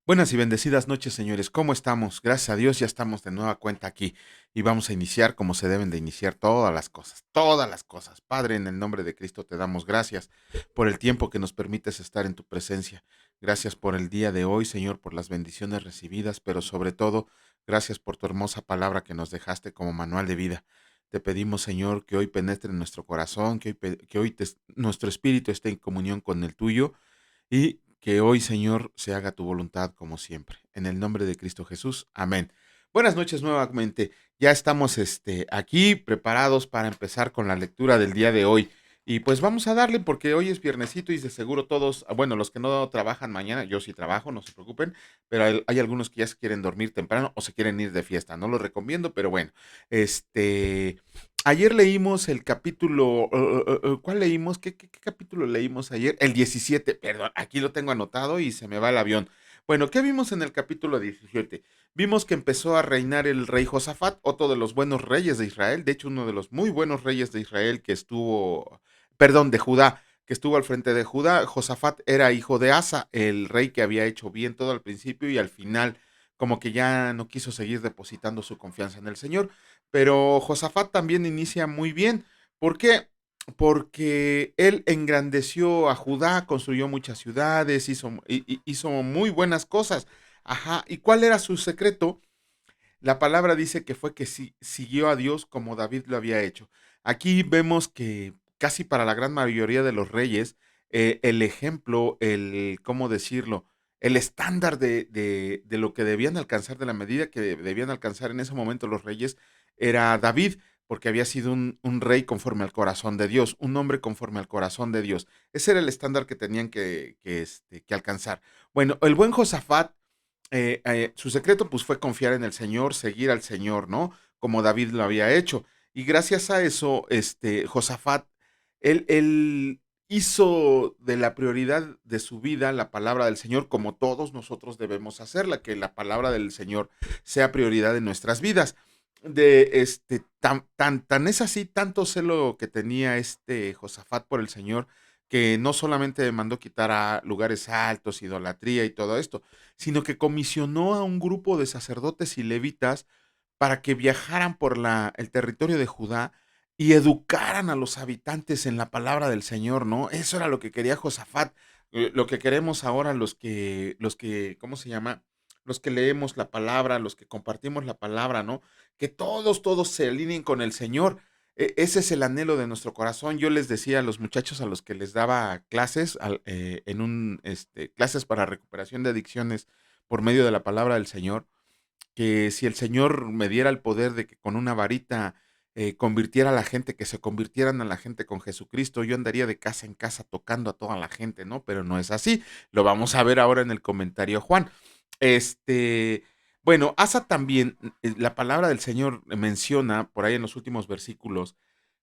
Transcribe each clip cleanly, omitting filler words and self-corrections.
Buenas y bendecidas noches, señores. ¿Cómo estamos? Gracias a Dios ya estamos de nueva cuenta aquí y vamos a iniciar como se deben de iniciar todas las cosas, todas las cosas. Padre, en el nombre de Cristo te damos gracias por el tiempo que nos permites estar en tu presencia. Gracias por el día de hoy, Señor, por las bendiciones recibidas, pero sobre todo, gracias por tu hermosa palabra que nos dejaste como manual de vida. Te pedimos, Señor, que hoy penetre en nuestro corazón, nuestro espíritu esté en comunión con el tuyo y que hoy, Señor, se haga tu voluntad como siempre. En el nombre de Cristo Jesús. Amén. Buenas noches nuevamente. Ya estamos aquí preparados para empezar con la lectura del día de hoy. Y pues vamos a darle porque hoy es viernesito y de seguro todos, bueno, los que no trabajan mañana, yo sí trabajo, no se preocupen, pero hay algunos que ya se quieren dormir temprano o se quieren ir de fiesta. No lo recomiendo, pero bueno, este, ayer leímos el capítulo, ¿cuál leímos? ¿Qué capítulo leímos ayer? El 17, perdón, aquí lo tengo anotado y se me va el avión. Bueno, ¿qué vimos en el capítulo 17? Vimos que empezó a reinar el rey Josafat, otro de los buenos reyes de Israel, de hecho uno de los muy buenos reyes de Israel que estuvo, perdón, de Judá, que estuvo al frente de Judá. Josafat era hijo de Asa, el rey que había hecho bien todo al principio y al final como que ya no quiso seguir depositando su confianza en el Señor. Pero Josafat también inicia muy bien. ¿Por qué? Porque él engrandeció a Judá, construyó muchas ciudades, hizo muy buenas cosas. Ajá. ¿Y cuál era su secreto? La palabra dice que fue que siguió a Dios como David lo había hecho. Aquí vemos que casi para la gran mayoría de los reyes, el ejemplo, ¿cómo decirlo? El estándar de lo que debían alcanzar, de la medida que debían alcanzar en ese momento los reyes, era David, porque había sido un rey conforme al corazón de Dios, un hombre conforme al corazón de Dios. Ese era el estándar que tenían que alcanzar. Bueno, el buen Josafat su secreto pues fue confiar en el Señor, seguir al Señor, ¿no? Como David lo había hecho. Y gracias a eso, Josafat, él hizo de la prioridad de su vida la palabra del Señor, como todos nosotros debemos hacerla, que la palabra del Señor sea prioridad en nuestras vidas. Tan es así, tanto celo que tenía Josafat por el Señor, que no solamente mandó quitar a lugares altos, idolatría y todo esto, sino que comisionó a un grupo de sacerdotes y levitas para que viajaran por el territorio de Judá y educaran a los habitantes en la palabra del Señor, ¿no? Eso era lo que quería Josafat, lo que queremos ahora ¿cómo se llama? Los que leemos la palabra, los que compartimos la palabra, ¿no? Que todos se alineen con el Señor. Ese es el anhelo de nuestro corazón. Yo les decía a los muchachos a los que les daba clases, clases para recuperación de adicciones por medio de la palabra del Señor, que si el Señor me diera el poder de que con una varita convirtiera a la gente, que se convirtieran a la gente con Jesucristo, yo andaría de casa en casa tocando a toda la gente, ¿no? Pero no es así. Lo vamos a ver ahora en el comentario, Juan. Este, bueno, Asa también, la palabra del Señor menciona por ahí en los últimos versículos,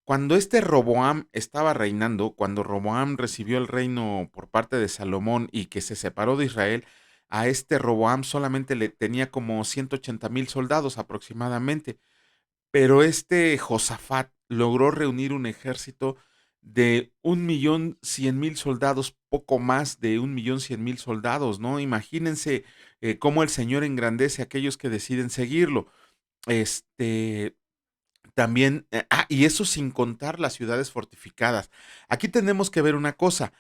cuando Roboam estaba reinando, cuando Roboam recibió el reino por parte de Salomón y que se separó de Israel, a Roboam solamente le tenía como 180,000 soldados aproximadamente, pero Josafat logró reunir un ejército de 1,100,000 soldados, poco más de 1,100,000 soldados, ¿no? Imagínense cómo el Señor engrandece a aquellos que deciden seguirlo. Este, también, y eso sin contar las ciudades fortificadas. Aquí tenemos que ver una cosa,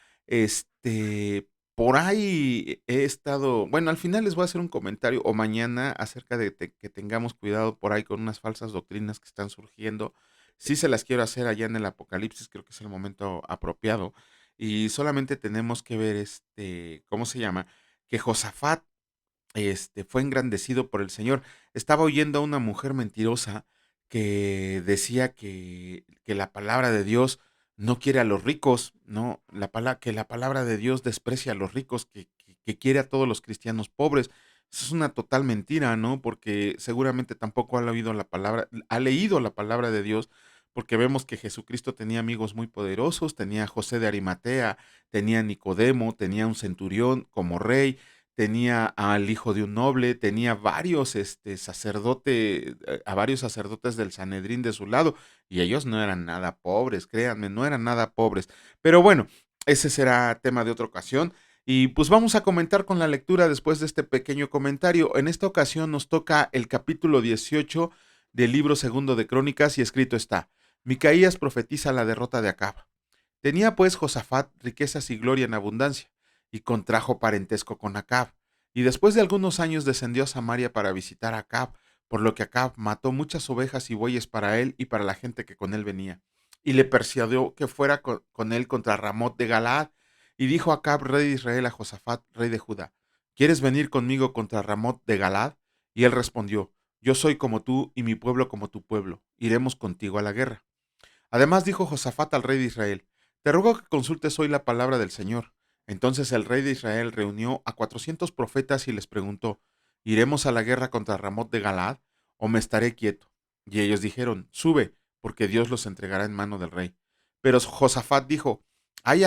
por ahí he estado, bueno, al final les voy a hacer un comentario o mañana acerca de que tengamos cuidado por ahí con unas falsas doctrinas que están surgiendo. Sí se las quiero hacer allá en el Apocalipsis, creo que es el momento apropiado. Y solamente tenemos que ver, ¿cómo se llama? Que Josafat fue engrandecido por el Señor. Estaba oyendo a una mujer mentirosa que decía que la palabra de Dios no quiere a los ricos, ¿no? Que la palabra de Dios desprecia a los ricos, que quiere a todos los cristianos pobres. Eso es una total mentira, ¿no? Porque seguramente tampoco ha leído la palabra de Dios, porque vemos que Jesucristo tenía amigos muy poderosos, tenía a José de Arimatea, tenía a Nicodemo, tenía un centurión como rey, tenía al hijo de un noble, tenía varios a varios sacerdotes del Sanedrín de su lado, y ellos no eran nada pobres, créanme, no eran nada pobres. Pero bueno, ese será tema de otra ocasión. Y pues vamos a comentar con la lectura después de este pequeño comentario. En esta ocasión nos toca el capítulo 18 del libro segundo de Crónicas y escrito está: Micaías profetiza la derrota de Acab. Tenía pues Josafat riquezas y gloria en abundancia, y contrajo parentesco con Acab. Y después de algunos años descendió a Samaria para visitar a Acab, por lo que Acab mató muchas ovejas y bueyes para él y para la gente que con él venía. Y le persuadió que fuera con él contra Ramot de Galaad. Y dijo Acab, rey de Israel, a Josafat, rey de Judá: ¿Quieres venir conmigo contra Ramot de Galaad? Y él respondió: Yo soy como tú y mi pueblo como tu pueblo. Iremos contigo a la guerra. Además dijo Josafat al rey de Israel: Te ruego que consultes hoy la palabra del Señor. Entonces el rey de Israel reunió a 400 profetas y les preguntó: ¿Iremos a la guerra contra Ramot de Galaad o me estaré quieto? Y ellos dijeron: Sube, porque Dios los entregará en mano del rey. Pero Josafat dijo: ¿Hay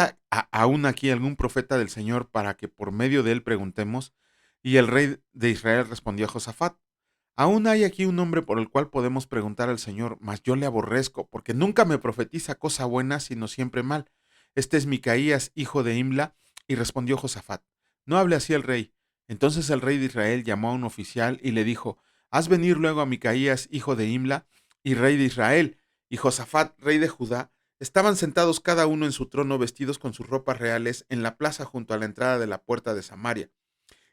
aún aquí algún profeta del Señor para que por medio de él preguntemos? Y el rey de Israel respondió a Josafat: Aún hay aquí un hombre por el cual podemos preguntar al Señor, mas yo le aborrezco, porque nunca me profetiza cosa buena, sino siempre mal. Este es Micaías, hijo de Imla. Y respondió Josafat: No hable así el rey. Entonces el rey de Israel llamó a un oficial y le dijo: Haz venir luego a Micaías, hijo de Imla, y rey de Israel, y Josafat, rey de Judá. Estaban sentados cada uno en su trono, vestidos con sus ropas reales, en la plaza junto a la entrada de la puerta de Samaria.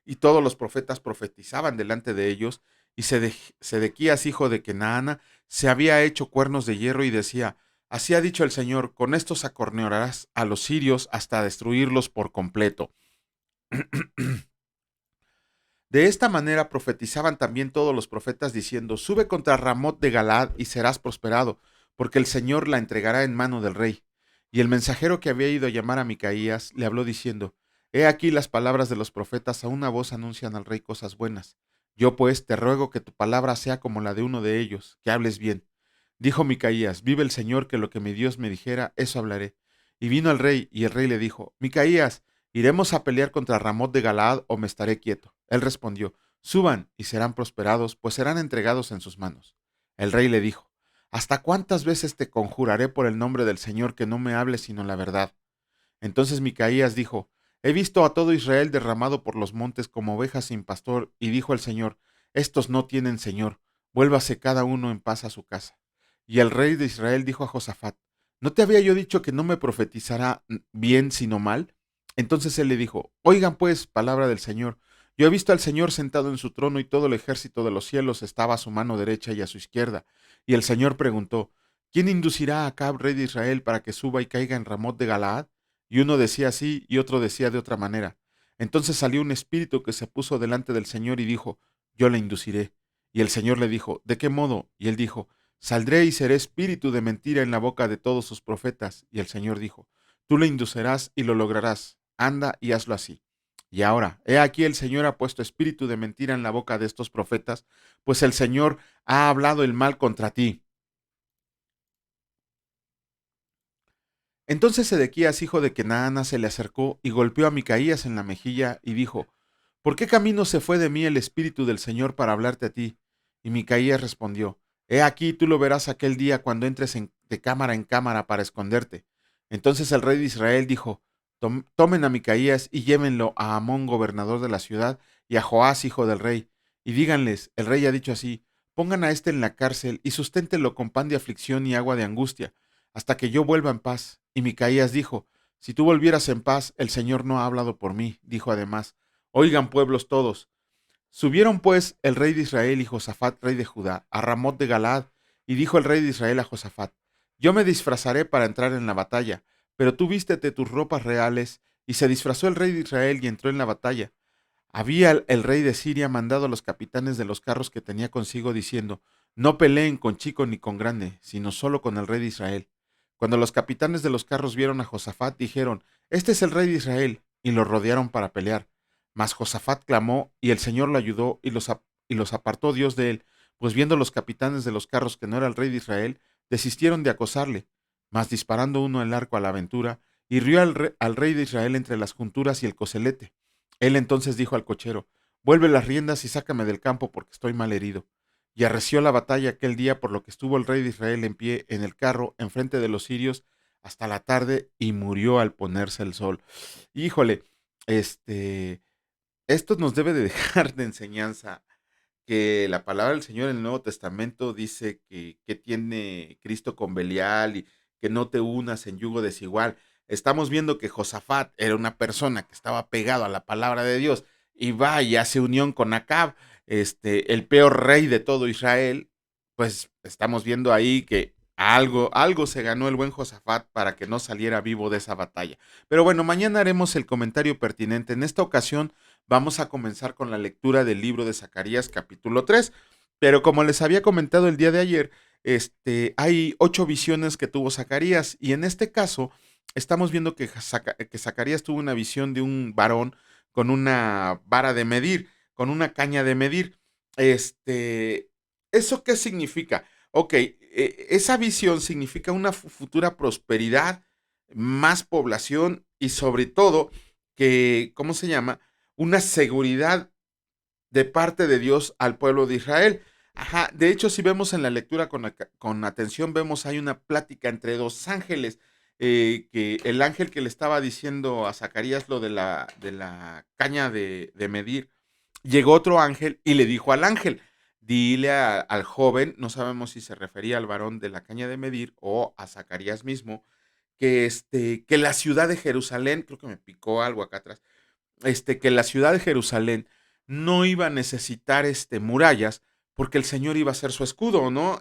Y todos los profetas profetizaban delante de ellos, y Sedequías, hijo de Kenaana, se había hecho cuernos de hierro y decía: Así ha dicho el Señor, con estos acornearás a los sirios hasta destruirlos por completo. De esta manera profetizaban también todos los profetas diciendo: Sube contra Ramot de Galaad y serás prosperado, porque el Señor la entregará en mano del rey. Y el mensajero que había ido a llamar a Micaías le habló diciendo: He aquí las palabras de los profetas, a una voz anuncian al rey cosas buenas. Yo pues te ruego que tu palabra sea como la de uno de ellos, que hables bien. Dijo Micaías: Vive el Señor, que lo que mi Dios me dijera, eso hablaré. Y vino el rey, y el rey le dijo: Micaías, ¿iremos a pelear contra Ramot de Galaad o me estaré quieto? Él respondió: Suban y serán prosperados, pues serán entregados en sus manos. El rey le dijo: ¿Hasta cuántas veces te conjuraré por el nombre del Señor que no me hables sino la verdad? Entonces Micaías dijo: He visto a todo Israel derramado por los montes como ovejas sin pastor, y dijo el Señor: Estos no tienen Señor, vuélvase cada uno en paz a su casa. Y el rey de Israel dijo a Josafat: ¿No te había yo dicho que no me profetizará bien sino mal? Entonces él le dijo: Oigan pues palabra del Señor. Yo he visto al Señor sentado en su trono y todo el ejército de los cielos estaba a su mano derecha y a su izquierda. Y el Señor preguntó: ¿Quién inducirá a Acab, rey de Israel, para que suba y caiga en Ramot de Galaad? Y uno decía así y otro decía de otra manera. Entonces salió un espíritu que se puso delante del Señor y dijo: Yo le induciré. Y el Señor le dijo: ¿De qué modo? Y él dijo: Saldré y seré espíritu de mentira en la boca de todos sus profetas. Y el Señor dijo: Tú le inducirás y lo lograrás. Anda y hazlo así. Y ahora, he aquí el Señor ha puesto espíritu de mentira en la boca de estos profetas, pues el Señor ha hablado el mal contra ti. Entonces Sedequías, hijo de Kenaana, se le acercó y golpeó a Micaías en la mejilla y dijo: ¿Por qué camino se fue de mí el espíritu del Señor para hablarte a ti? Y Micaías respondió: He aquí tú lo verás aquel día cuando entres de cámara en cámara para esconderte. Entonces el rey de Israel dijo: Tomen a Micaías y llévenlo a Amón, gobernador de la ciudad, y a Joás, hijo del rey, y díganles: El rey ha dicho así: Pongan a éste en la cárcel y susténtenlo con pan de aflicción y agua de angustia hasta que yo vuelva en paz. Y Micaías dijo: Si tú volvieras en paz, el Señor no ha hablado por mí. Dijo además: Oigan pueblos todos. Subieron pues el rey de Israel y Josafat, rey de Judá, a Ramot de Galaad, y dijo el rey de Israel a Josafat: Yo me disfrazaré para entrar en la batalla, pero tú vístete tus ropas reales. Y se disfrazó el rey de Israel y entró en la batalla. Había el rey de Siria mandado a los capitanes de los carros que tenía consigo, diciendo: No peleen con chico ni con grande, sino solo con el rey de Israel. Cuando los capitanes de los carros vieron a Josafat, dijeron: Este es el rey de Israel, y lo rodearon para pelear. Mas Josafat clamó, y el Señor lo ayudó, y los apartó Dios de él, pues viendo los capitanes de los carros que no era el rey de Israel, desistieron de acosarle. Mas disparando uno el arco a la aventura, hirió al rey de Israel entre las junturas y el coselete. Él entonces dijo al cochero: Vuelve las riendas y sácame del campo, porque estoy mal herido. Y arreció la batalla aquel día, por lo que estuvo el rey de Israel en pie en el carro, enfrente de los sirios, hasta la tarde, y murió al ponerse el sol. Híjole, este, esto nos debe de dejar de enseñanza que la palabra del Señor en el Nuevo Testamento dice que tiene Cristo con Belial y que no te unas en yugo desigual. Estamos viendo que Josafat era una persona que estaba pegado a la palabra de Dios y va y hace unión con Acab, el peor rey de todo Israel. Pues estamos viendo ahí que algo se ganó el buen Josafat para que no saliera vivo de esa batalla. Pero bueno, mañana haremos el comentario pertinente. En esta ocasión vamos a comenzar con la lectura del libro de Zacarías capítulo 3. Pero como les había comentado el día de ayer, hay 8 visiones que tuvo Zacarías y en este caso estamos viendo que Zacarías tuvo una visión de un varón con una vara de medir, con una caña de medir. ¿Eso qué significa? Ok, esa visión significa una futura prosperidad, más población y sobre todo que, ¿cómo se llama? Una seguridad de parte de Dios al pueblo de Israel. Ajá, de hecho, si vemos en la lectura con atención, vemos hay una plática entre dos ángeles, que el ángel que le estaba diciendo a Zacarías lo de la caña de medir, llegó otro ángel y le dijo al ángel, dile al joven, no sabemos si se refería al varón de la caña de medir o a Zacarías mismo, que la ciudad de Jerusalén, creo que me picó algo acá atrás, que la ciudad de Jerusalén no iba a necesitar murallas porque el Señor iba a ser su escudo, ¿no?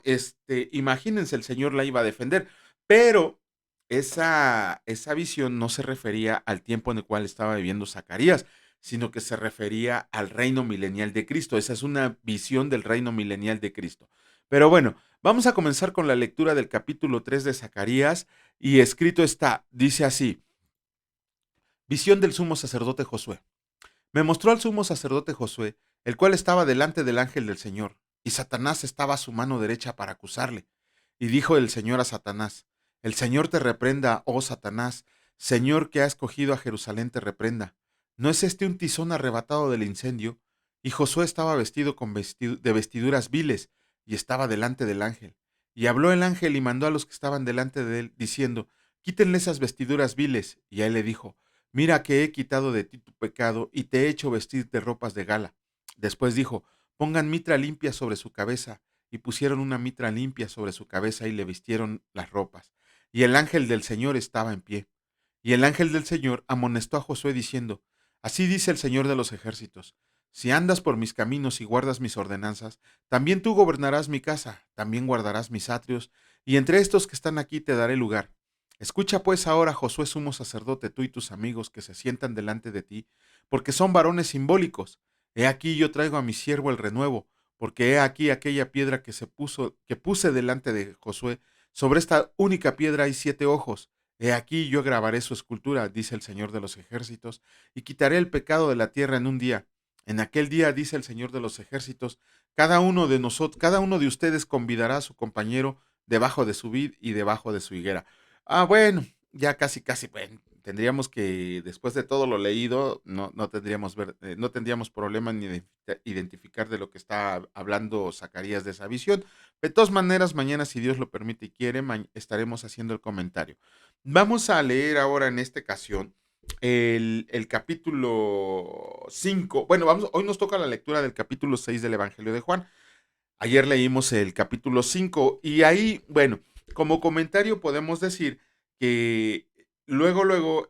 Imagínense, el Señor la iba a defender, pero esa visión no se refería al tiempo en el cual estaba viviendo Zacarías, sino que se refería al reino milenial de Cristo. Esa es una visión del reino milenial de Cristo. Pero bueno, vamos a comenzar con la lectura del capítulo 3 de Zacarías y escrito está, dice así, visión del sumo sacerdote Josué. Me mostró al sumo sacerdote Josué, el cual estaba delante del ángel del Señor, y Satanás estaba a su mano derecha para acusarle. Y dijo el Señor a Satanás, el Señor te reprenda, oh Satanás, Señor que ha escogido a Jerusalén te reprenda. ¿No es este un tizón arrebatado del incendio? Y Josué estaba vestido de vestiduras viles, y estaba delante del ángel. Y habló el ángel y mandó a los que estaban delante de él, diciendo, quítenle esas vestiduras viles. Y a él le dijo, mira que he quitado de ti tu pecado y te he hecho vestir de ropas de gala. Después dijo, pongan mitra limpia sobre su cabeza. Y pusieron una mitra limpia sobre su cabeza y le vistieron las ropas. Y el ángel del Señor estaba en pie. Y el ángel del Señor amonestó a Josué diciendo, así dice el Señor de los ejércitos, si andas por mis caminos y guardas mis ordenanzas, también tú gobernarás mi casa, también guardarás mis atrios, y entre estos que están aquí te daré lugar. Escucha pues ahora, Josué sumo sacerdote, tú y tus amigos que se sientan delante de ti, porque son varones simbólicos. He aquí yo traigo a mi siervo el renuevo, porque he aquí aquella piedra que puse delante de Josué, sobre esta única piedra hay 7 ojos. He aquí yo grabaré su escultura, dice el Señor de los ejércitos, y quitaré el pecado de la tierra en un día. En aquel día, dice el Señor de los ejércitos, cada uno de ustedes convidará a su compañero debajo de su vid y debajo de su higuera. Bueno, ya casi, bueno, tendríamos que, después de todo lo leído, no tendríamos problema en identificar de lo que está hablando Zacarías de esa visión. De todas maneras, mañana, si Dios lo permite y quiere, estaremos haciendo el comentario. Vamos a leer ahora en esta ocasión el capítulo 5. Bueno, hoy nos toca la lectura del capítulo 6 del Evangelio de Juan. Ayer leímos el capítulo 5 y ahí, bueno, como comentario podemos decir que luego,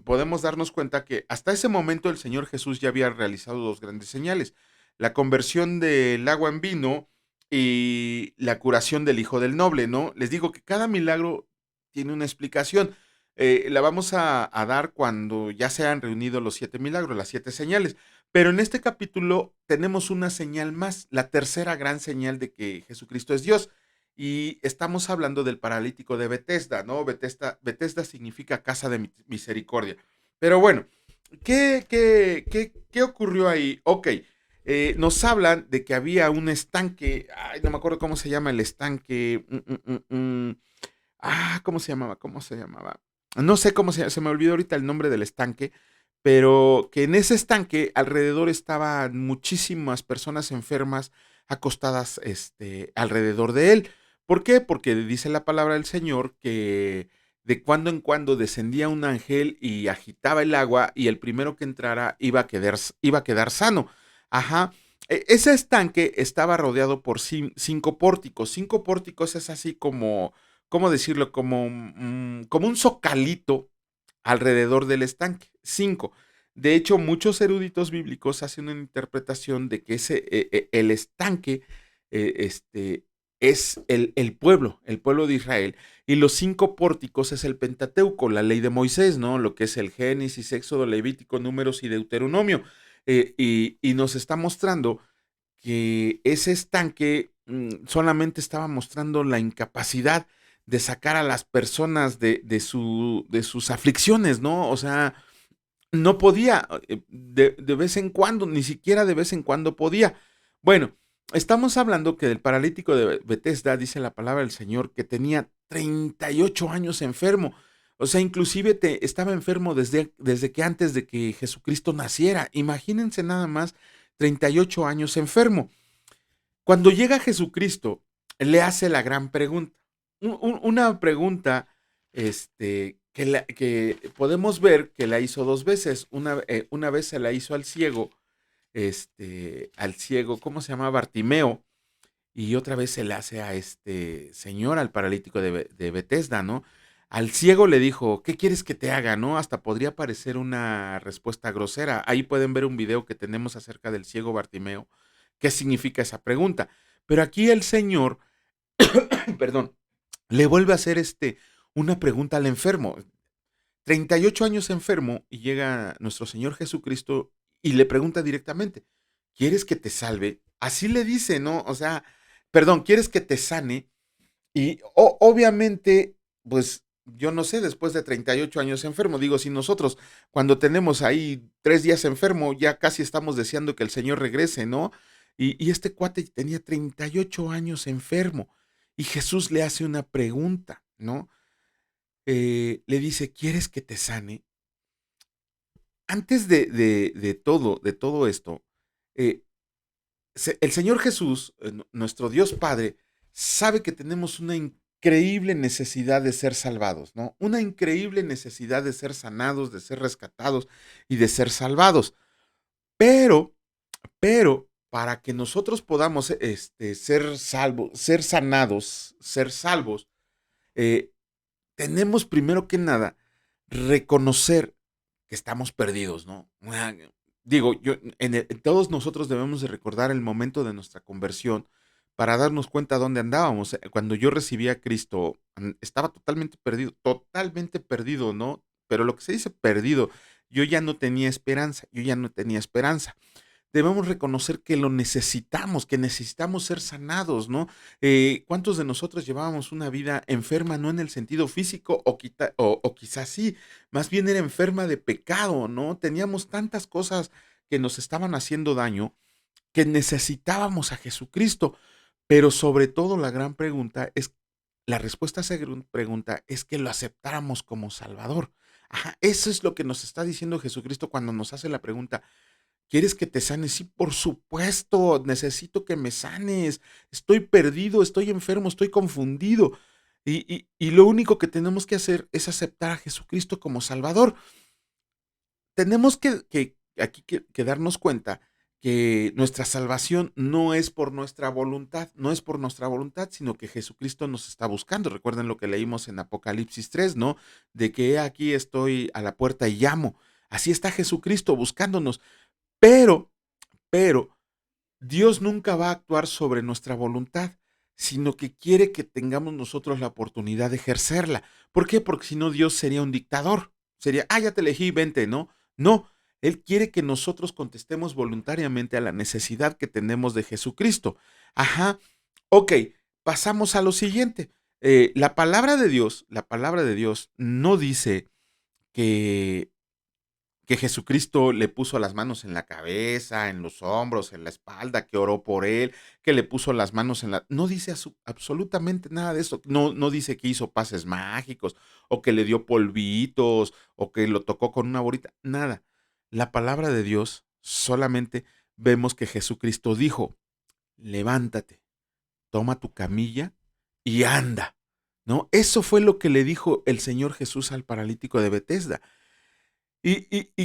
podemos darnos cuenta que hasta ese momento el Señor Jesús ya había realizado 2 grandes señales, la conversión del agua en vino y la curación del hijo del noble, ¿no? Les digo que cada milagro tiene una explicación. La vamos a dar cuando ya se han reunido los 7 milagros, las 7 señales. Pero en este capítulo tenemos una señal más, la tercera gran señal de que Jesucristo es Dios. Y estamos hablando del paralítico de Betesda, ¿no? Betesda significa casa de misericordia. Pero bueno, ¿qué ocurrió ahí? Ok, nos hablan de que había un estanque, ay, no me acuerdo cómo se llama el estanque. ¿Cómo se llamaba? ¿Cómo se llamaba? No sé se me olvidó ahorita el nombre del estanque, pero que en ese estanque alrededor estaban muchísimas personas enfermas acostadas alrededor de él. ¿Por qué? Porque dice la palabra del Señor de cuando en cuando descendía un ángel y agitaba el agua y el primero que entrara iba a quedar sano. Ajá. Ese estanque estaba rodeado por cinco pórticos. Cinco pórticos es así como, ¿cómo decirlo? Como, como un zocalito alrededor del estanque. Cinco. De hecho, muchos eruditos bíblicos hacen una interpretación de que el estanque es el pueblo de Israel, y los cinco pórticos es el Pentateuco, la ley de Moisés, ¿no? Lo que es el Génesis, Éxodo, Levítico, Números y Deuteronomio. Y nos está mostrando que ese estanque solamente estaba mostrando la incapacidad de sacar a las personas de sus aflicciones, ¿no? O sea, no podía, de vez en cuando, ni siquiera de vez en cuando podía. Bueno, estamos hablando que del paralítico de Betesda, dice la palabra del Señor, que tenía 38 años enfermo. O sea, inclusive estaba enfermo desde que antes de que Jesucristo naciera. Imagínense nada más, 38 años enfermo. Cuando llega Jesucristo, le hace la gran pregunta. Una pregunta que podemos ver que la hizo dos veces. Una vez se la hizo al ciego, ¿cómo se llama? Bartimeo, y otra vez se la hace a este señor, al paralítico de Betesda, ¿no? Al ciego le dijo, ¿qué quieres que te haga? ¿No? Hasta podría parecer una respuesta grosera. Ahí pueden ver un video que tenemos acerca del ciego Bartimeo. ¿Qué significa esa pregunta? Pero aquí el Señor, perdón, le vuelve a hacer una pregunta al enfermo. 38 años enfermo y llega nuestro Señor Jesucristo y le pregunta directamente, ¿quieres que te salve? Así le dice, ¿no? O sea, perdón, ¿quieres que te sane? Y obviamente, pues yo no sé, después de 38 años enfermo, digo, si nosotros cuando tenemos ahí 3 días enfermo, ya casi estamos deseando que el Señor regrese, ¿no? Y este cuate tenía 38 años enfermo y Jesús le hace una pregunta, ¿no? Le dice, ¿quieres que te sane? Antes de todo esto, eh, el Señor Jesús, nuestro Dios Padre, sabe que tenemos una increíble necesidad de ser salvados, ¿no? Una increíble necesidad de ser sanados, de ser rescatados y de ser salvados. Pero, para que nosotros podamos ser salvos, ser sanados, ser salvos, eh, tenemos primero que nada reconocer que estamos perdidos, ¿no? Digo, todos nosotros debemos de recordar el momento de nuestra conversión para darnos cuenta dónde andábamos. Cuando yo recibí a Cristo, estaba totalmente perdido, ¿no? Pero lo que se dice perdido, yo ya no tenía esperanza, yo ya no tenía esperanza. Debemos reconocer que lo necesitamos, que necesitamos ser sanados, ¿no? ¿Cuántos de nosotros llevábamos una vida enferma, no en el sentido físico o quizás sí, más bien era enferma de pecado, ¿no? Teníamos tantas cosas que nos estaban haciendo daño que necesitábamos a Jesucristo, pero sobre todo la respuesta a esa gran pregunta es que lo aceptáramos como Salvador. Ajá, eso es lo que nos está diciendo Jesucristo cuando nos hace la pregunta, ¿quieres que te sanes? Sí, por supuesto, necesito que me sanes. Estoy perdido, estoy enfermo, estoy confundido. Y lo único que tenemos que hacer es aceptar a Jesucristo como Salvador. Tenemos que darnos cuenta que nuestra salvación no es por nuestra voluntad, no es por nuestra voluntad, sino que Jesucristo nos está buscando. Recuerden lo que leímos en Apocalipsis 3, ¿no? De que aquí estoy a la puerta y llamo. Así está Jesucristo buscándonos. Pero, pero, Dios nunca va a actuar sobre nuestra voluntad, sino que quiere que tengamos nosotros la oportunidad de ejercerla. ¿Por qué? Porque si no, Dios sería un dictador. Sería, ya te elegí, vente, ¿no? No, Él quiere que nosotros contestemos voluntariamente a la necesidad que tenemos de Jesucristo. Ajá, ok, pasamos a lo siguiente. La palabra de Dios no dice que Jesucristo le puso las manos en la cabeza, en los hombros, en la espalda, que oró por él, que le puso las manos en la... No dice absolutamente nada de eso. No, no dice que hizo pases mágicos, o que le dio polvitos, o que lo tocó con una bolita. Nada. La palabra de Dios solamente vemos que Jesucristo dijo, levántate, toma tu camilla y anda. ¿no? Eso fue lo que le dijo el Señor Jesús al paralítico de Betesda. ¿Y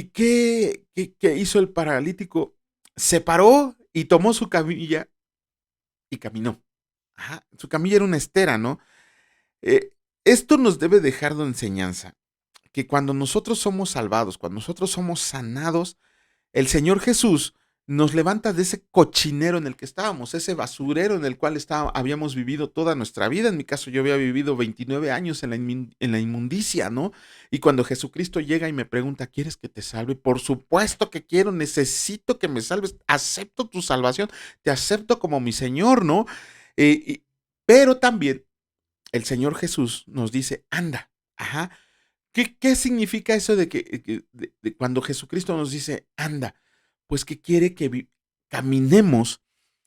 qué hizo el paralítico? Se paró y tomó su camilla y caminó. Ajá, su camilla era una estera, ¿no? Eh, Esto nos debe dejar de enseñanza, que cuando nosotros somos salvados, cuando nosotros somos sanados, el Señor Jesús nos levanta de ese cochinero en el que estábamos, ese basurero en el cual habíamos vivido toda nuestra vida. En mi caso, yo había vivido 29 años en la inmundicia, ¿no? Y cuando Jesucristo llega y me pregunta, ¿quieres que te salve? Por supuesto que quiero, necesito que me salves, acepto tu salvación, te acepto como mi Señor, ¿no? Eh, y- pero también el Señor Jesús nos dice, anda, ajá. ¿Qué significa eso de que cuando Jesucristo nos dice, anda? Pues que quiere que caminemos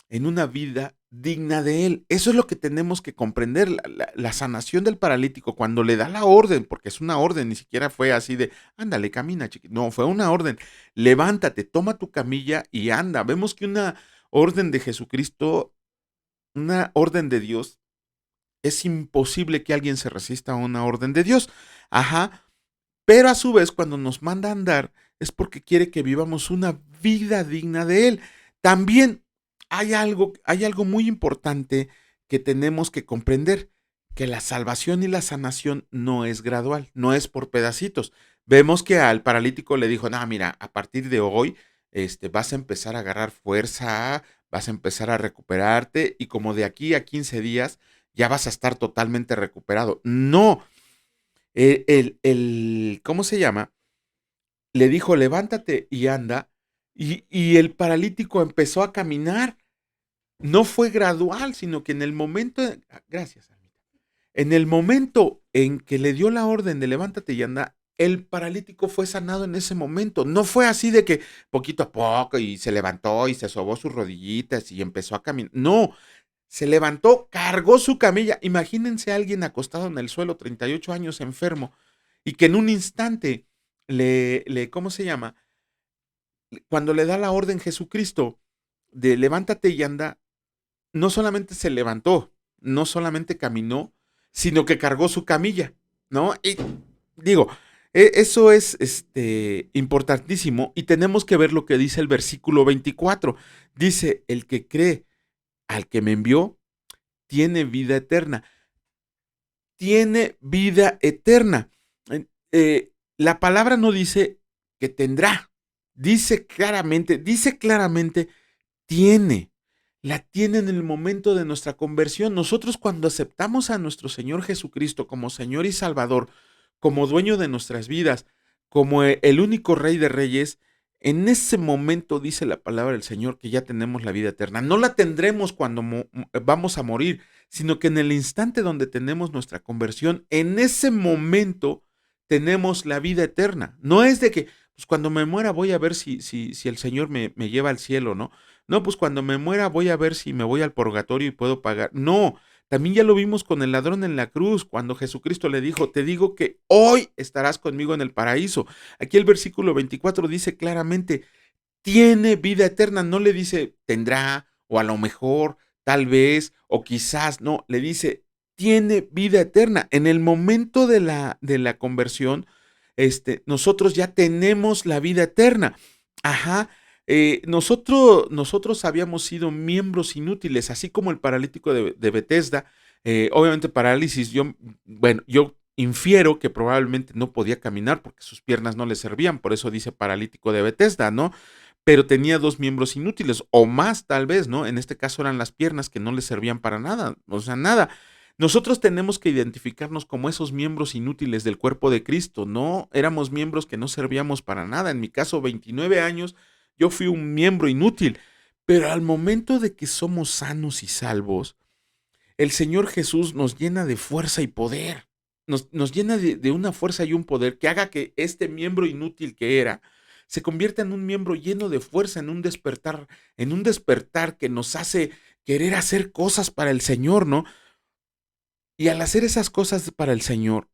en una vida digna de Él. Eso es lo que tenemos que comprender. La sanación del paralítico, cuando le da la orden, porque es una orden, ni siquiera fue así de, ándale, camina, chiquito. No, fue una orden. Levántate, toma tu camilla y anda. Vemos que una orden de Jesucristo, una orden de Dios, es imposible que alguien se resista a una orden de Dios. Ajá. Pero a su vez, cuando nos manda a andar, es porque quiere que vivamos una vida digna de Él. También hay algo muy importante que tenemos que comprender, que la salvación y la sanación no es gradual, no es por pedacitos. Vemos que al paralítico le dijo, no, mira, a partir de hoy vas a empezar a agarrar fuerza, vas a empezar a recuperarte y como de aquí a 15 días ya vas a estar totalmente recuperado. No, ¿cómo se llama? Le dijo, levántate y anda, y el paralítico empezó a caminar. No fue gradual, sino que en el momento, gracias, Almita. En el momento en que le dio la orden de levántate y anda, el paralítico fue sanado en ese momento. No fue así de que poquito a poco y se levantó y se sobó sus rodillitas y empezó a caminar. No, se levantó, cargó su camilla. Imagínense a alguien acostado en el suelo, 38 años enfermo, y que en un instante ¿cómo se llama? Cuando le da la orden Jesucristo de levántate y anda, no solamente se levantó, no solamente caminó, sino que cargó su camilla, ¿no? Y digo, eso es importantísimo y tenemos que ver lo que dice el versículo 24. Dice, el que cree al que me envió, tiene vida eterna. Tiene vida eterna. La palabra no dice que tendrá, dice claramente, tiene, la tiene en el momento de nuestra conversión. Nosotros cuando aceptamos a nuestro Señor Jesucristo como Señor y Salvador, como dueño de nuestras vidas, como el único Rey de Reyes, en ese momento dice la palabra del Señor que ya tenemos la vida eterna. No la tendremos cuando vamos a morir, sino que en el instante donde tenemos nuestra conversión, en ese momento tenemos la vida eterna. No es de que, pues cuando me muera voy a ver si el Señor me lleva al cielo, ¿no? No, pues cuando me muera voy a ver si me voy al purgatorio y puedo pagar. No, también ya lo vimos con el ladrón en la cruz, cuando Jesucristo le dijo, te digo que hoy estarás conmigo en el paraíso. Aquí el versículo 24 dice claramente, tiene vida eterna, no le dice tendrá o a lo mejor, tal vez o quizás, no, le dice tiene vida eterna. En el momento de la conversión, nosotros ya tenemos la vida eterna. Ajá. Nosotros habíamos sido miembros inútiles, así como el paralítico de Betesda. Obviamente parálisis, bueno, yo infiero que probablemente no podía caminar porque sus piernas no le servían, por eso dice paralítico de Betesda, ¿no? Pero tenía dos miembros inútiles, o más tal vez, ¿no? En este caso eran las piernas que no le servían para nada, o sea, nada. Nosotros tenemos que identificarnos como esos miembros inútiles del cuerpo de Cristo, no éramos miembros que no servíamos para nada. En mi caso, 29 años, yo fui un miembro inútil, pero al momento de que somos sanos y salvos, el Señor Jesús nos llena de fuerza y poder, nos llena de una fuerza y un poder que haga que este miembro inútil que era, se convierta en un miembro lleno de fuerza, en un despertar que nos hace querer hacer cosas para el Señor, ¿no? Y al hacer esas cosas para el Señor,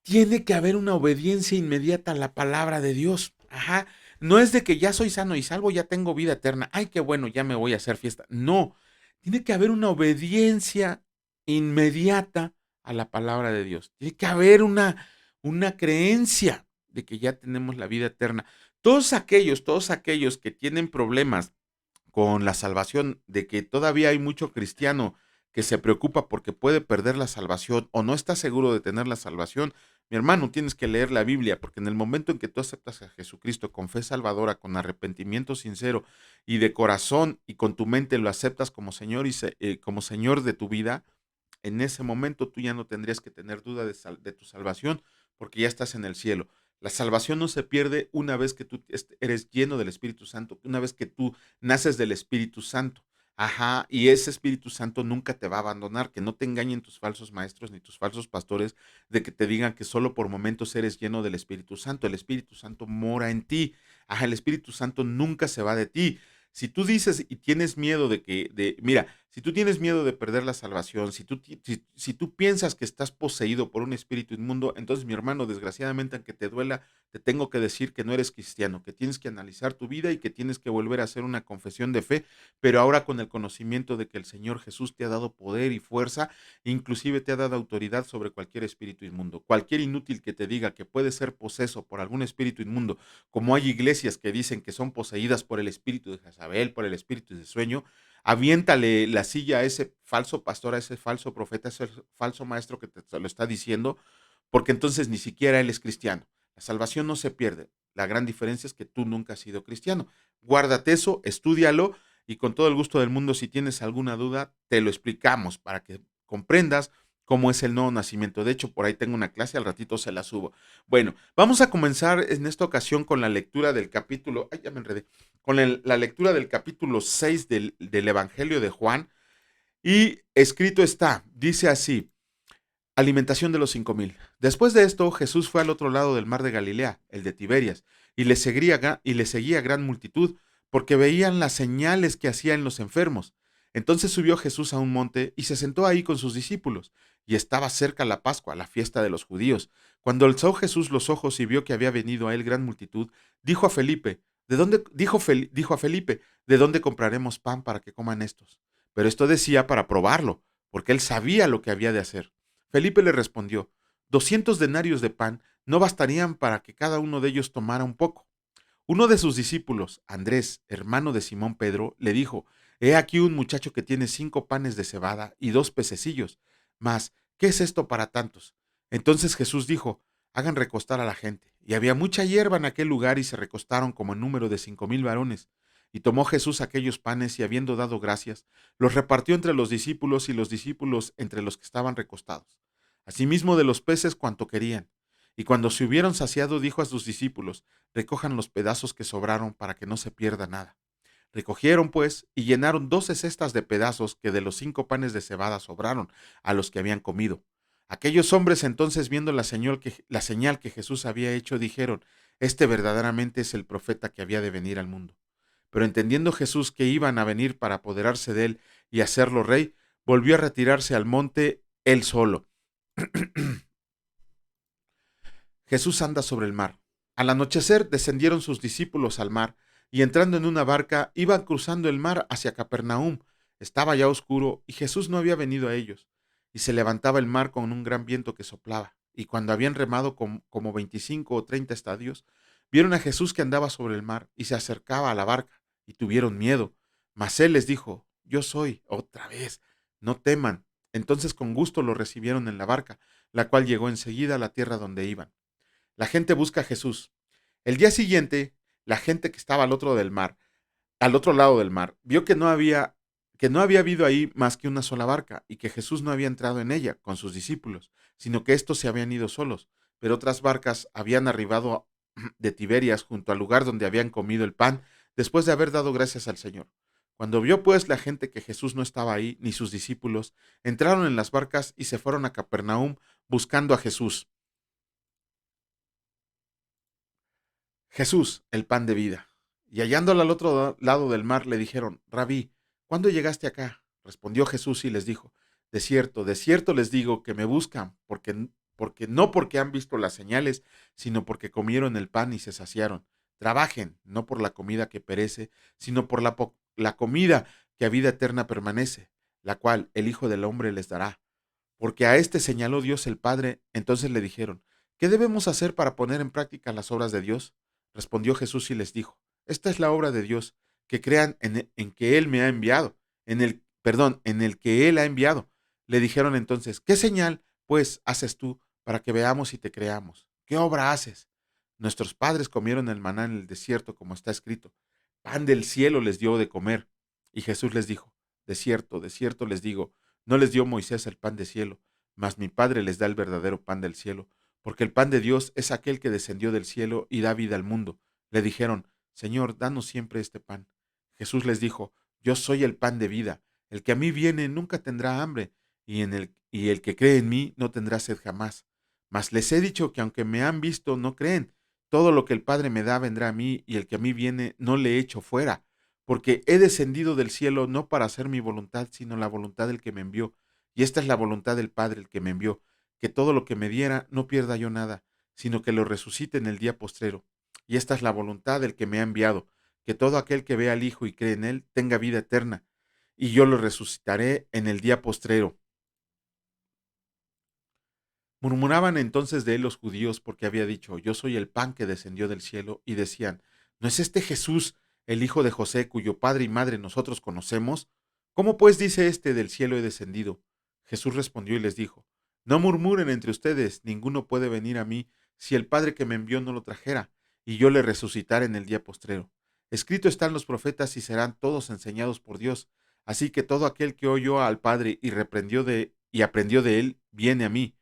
tiene que haber una obediencia inmediata a la palabra de Dios. Ajá. No es de que ya soy sano y salvo, ya tengo vida eterna. Ay, qué bueno, ya me voy a hacer fiesta. No, tiene que haber una obediencia inmediata a la palabra de Dios. Tiene que haber una creencia de que ya tenemos la vida eterna. Todos aquellos que tienen problemas con la salvación, de que todavía hay mucho cristiano que se preocupa porque puede perder la salvación o no está seguro de tener la salvación, mi hermano, tienes que leer la Biblia, porque en el momento en que tú aceptas a Jesucristo con fe salvadora, con arrepentimiento sincero y de corazón y con tu mente lo aceptas como Señor como Señor de tu vida, en ese momento tú ya no tendrías que tener duda de tu salvación, porque ya estás en el cielo. La salvación no se pierde una vez que tú eres lleno del Espíritu Santo, una vez que tú naces del Espíritu Santo. Ajá, y ese Espíritu Santo nunca te va a abandonar, que no te engañen tus falsos maestros ni tus falsos pastores de que te digan que solo por momentos eres lleno del Espíritu Santo. El Espíritu Santo mora en ti. Ajá, el Espíritu Santo nunca se va de ti. Si tú dices y tienes miedo mira, si tú tienes miedo de perder la salvación, si tú piensas que estás poseído por un espíritu inmundo, entonces mi hermano, desgraciadamente, aunque te duela, te tengo que decir que no eres cristiano, que tienes que analizar tu vida y que tienes que volver a hacer una confesión de fe, pero ahora con el conocimiento de que el Señor Jesús te ha dado poder y fuerza, inclusive te ha dado autoridad sobre cualquier espíritu inmundo. Cualquier inútil que te diga que puede ser poseso por algún espíritu inmundo, como hay iglesias que dicen que son poseídas por el espíritu de Jezabel, por el espíritu de sueño, aviéntale la silla a ese falso pastor, a ese falso profeta, a ese falso maestro que te lo está diciendo, porque entonces ni siquiera él es cristiano. La salvación no se pierde. La gran diferencia es que tú nunca has sido cristiano. Guárdate eso, estúdialo y con todo el gusto del mundo, si tienes alguna duda, te lo explicamos para que comprendas cómo es el nuevo nacimiento. De hecho, por ahí tengo una clase, al ratito se la subo. Bueno, vamos a comenzar en esta ocasión con la lectura del capítulo, ay, ya me enredé, con la lectura del capítulo 6 del Evangelio de Juan. Y escrito está, dice así: alimentación de los 5,000. Después de esto, Jesús fue al otro lado del mar de Galilea, el de Tiberias, y le seguía gran multitud, porque veían las señales que hacía en los enfermos. Entonces subió Jesús a un monte y se sentó ahí con sus discípulos, y estaba cerca la Pascua, la fiesta de los judíos. Cuando alzó Jesús los ojos y vio que había venido a él gran multitud, dijo a Felipe, dijo a Felipe, ¿de dónde compraremos pan para que coman estos? Pero esto decía para probarlo, porque él sabía lo que había de hacer. Felipe le respondió: 200 denarios de pan no bastarían para que cada uno de ellos tomara un poco. Uno de sus discípulos, Andrés, hermano de Simón Pedro, le dijo: He aquí un muchacho que tiene 5 panes de cebada y 2 pececillos. Mas, ¿qué es esto para tantos? Entonces Jesús dijo: Hagan recostar a la gente. Y había mucha hierba en aquel lugar y se recostaron como en número de 5,000 varones. Y tomó Jesús aquellos panes y habiendo dado gracias, los repartió entre los discípulos y los discípulos entre los que estaban recostados. Asimismo de los peces cuanto querían. Y cuando se hubieron saciado, dijo a sus discípulos: Recojan los pedazos que sobraron para que no se pierda nada. Recogieron, pues, y llenaron 12 cestas de pedazos que de los 5 panes de cebada sobraron a los que habían comido. Aquellos hombres entonces, viendo la señal que Jesús había hecho, dijeron: Este verdaderamente es el profeta que había de venir al mundo. Pero entendiendo Jesús que iban a venir para apoderarse de él y hacerlo rey, volvió a retirarse al monte él solo. Jesús anda sobre el mar. Al anochecer descendieron sus discípulos al mar, y entrando en una barca, iban cruzando el mar hacia Capernaum. Estaba ya oscuro, y Jesús no había venido a ellos. Y se levantaba el mar con un gran viento que soplaba. Y cuando habían remado como 25 o 30 estadios, vieron a Jesús que andaba sobre el mar, y se acercaba a la barca, y tuvieron miedo. Mas él les dijo: Yo soy, otra vez, no teman. Entonces con gusto lo recibieron en la barca, la cual llegó enseguida a la tierra donde iban. La gente busca a Jesús. El día siguiente, la gente que estaba al otro lado del mar, vio que no había habido ahí más que una sola barca y que Jesús no había entrado en ella con sus discípulos, sino que estos se habían ido solos. Pero otras barcas habían arribado de Tiberias junto al lugar donde habían comido el pan después de haber dado gracias al Señor. Cuando vio pues la gente que Jesús no estaba ahí, ni sus discípulos, entraron en las barcas y se fueron a Capernaum buscando a Jesús. Jesús, el pan de vida. Y hallándolo al otro lado del mar, le dijeron: Rabí, ¿cuándo llegaste acá? Respondió Jesús y les dijo: de cierto les digo que me buscan, porque no porque han visto las señales, sino porque comieron el pan y se saciaron. Trabajen, no por la comida que perece, sino por la comida que a vida eterna permanece, la cual el Hijo del Hombre les dará. porque a este señaló Dios el Padre. Entonces le dijeron: ¿qué debemos hacer para poner en práctica las obras de Dios? Respondió Jesús y les dijo: esta es la obra de Dios, que crean en que Él me ha enviado, en el que Él ha enviado. Le dijeron entonces: ¿qué señal, pues, haces tú para que veamos y te creamos? ¿Qué obra haces? Nuestros padres comieron el maná en el desierto, como está escrito: pan del cielo les dio de comer. Y Jesús les dijo: de cierto les digo, no les dio Moisés el pan de cielo, mas mi Padre les da el verdadero pan del cielo, porque el pan de Dios es aquel que descendió del cielo y da vida al mundo. Le dijeron: Señor, danos siempre este pan. Jesús les dijo: yo soy el pan de vida. El que a mí viene nunca tendrá hambre, y el que cree en mí no tendrá sed jamás. Mas les he dicho que aunque me han visto, no creen. Todo lo que el Padre me da vendrá a mí, y el que a mí viene no le echo fuera, porque he descendido del cielo no para hacer mi voluntad, sino la voluntad del que me envió. Y esta es la voluntad del Padre, el que me envió, que todo lo que me diera no pierda yo nada, sino que lo resucite en el día postrero. Y esta es la voluntad del que me ha enviado, que todo aquel que vea al Hijo y cree en él tenga vida eterna, y yo lo resucitaré en el día postrero. Murmuraban entonces de él los judíos, porque había dicho: yo soy el pan que descendió del cielo, y decían: ¿no es este Jesús, el hijo de José, cuyo padre y madre nosotros conocemos? ¿Cómo pues dice este: del cielo he descendido? Jesús respondió y les dijo: no murmuren entre ustedes, ninguno puede venir a mí si el Padre que me envió no lo trajera, y yo le resucitaré en el día postrero. Escrito están los profetas y serán todos enseñados por Dios. Así que todo aquel que oyó al Padre y aprendió de él, viene a mí.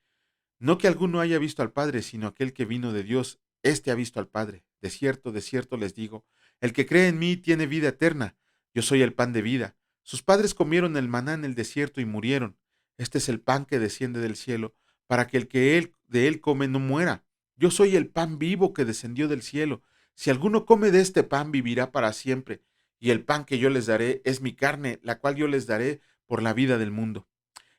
No que alguno haya visto al Padre, sino aquel que vino de Dios, éste ha visto al Padre. De cierto les digo, el que cree en mí tiene vida eterna. Yo soy el pan de vida. Sus padres comieron el maná en el desierto y murieron. Este es el pan que desciende del cielo, para que el que de él come no muera. Yo soy el pan vivo que descendió del cielo. Si alguno come de este pan, vivirá para siempre. Y el pan que yo les daré es mi carne, la cual yo les daré por la vida del mundo.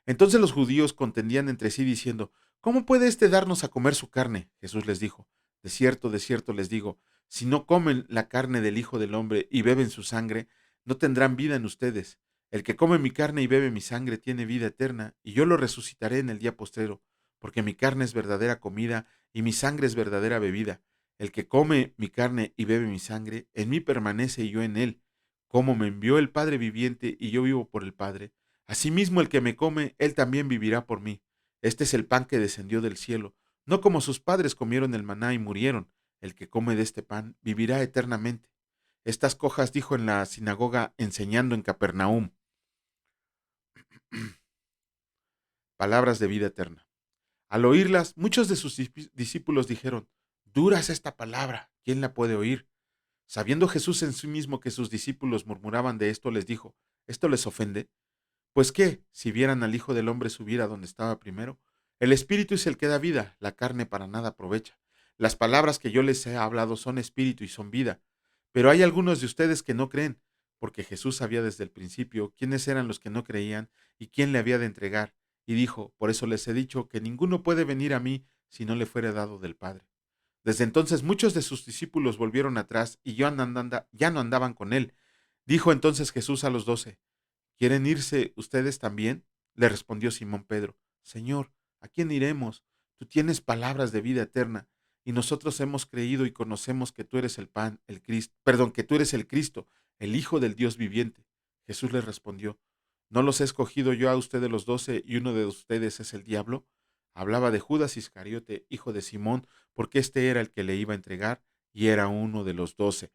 Entonces los judíos contendían entre sí diciendo: ¿cómo puede éste darnos a comer su carne? Jesús les dijo: de cierto les digo, si no comen la carne del Hijo del Hombre y beben su sangre, no tendrán vida en ustedes. El que come mi carne y bebe mi sangre tiene vida eterna, y yo lo resucitaré en el día postrero, porque mi carne es verdadera comida y mi sangre es verdadera bebida. El que come mi carne y bebe mi sangre, en mí permanece y yo en él. Como me envió el Padre viviente y yo vivo por el Padre, asimismo el que me come, él también vivirá por mí. Este es el pan que descendió del cielo, no como sus padres comieron el maná y murieron. El que come de este pan vivirá eternamente. Estas cosas dijo en la sinagoga enseñando en Capernaum. Palabras de vida eterna. Al oírlas, muchos de sus discípulos dijeron: dura es esta palabra, ¿quién la puede oír? Sabiendo Jesús en sí mismo que sus discípulos murmuraban de esto, les dijo: ¿esto les ofende? Pues qué, si vieran al Hijo del Hombre subir a donde estaba primero. El Espíritu es el que da vida, la carne para nada aprovecha. Las palabras que yo les he hablado son espíritu y son vida. Pero hay algunos de ustedes que no creen, porque Jesús sabía desde el principio quiénes eran los que no creían y quién le había de entregar. Y dijo: por eso les he dicho que ninguno puede venir a mí si no le fuere dado del Padre. Desde entonces muchos de sus discípulos volvieron atrás y ya no andaban con él. Dijo entonces Jesús a los 12: ¿quieren irse ustedes también? Le respondió Simón Pedro: Señor, ¿a quién iremos? Tú tienes palabras de vida eterna, y nosotros hemos creído y conocemos que tú eres el pan, el Cristo, perdón, que tú eres el Cristo, el Hijo del Dios viviente. Jesús les respondió: ¿no los he escogido yo a ustedes los 12 y uno de ustedes es el diablo? Hablaba de Judas Iscariote, hijo de Simón, porque este era el que le iba a entregar y era uno de los 12.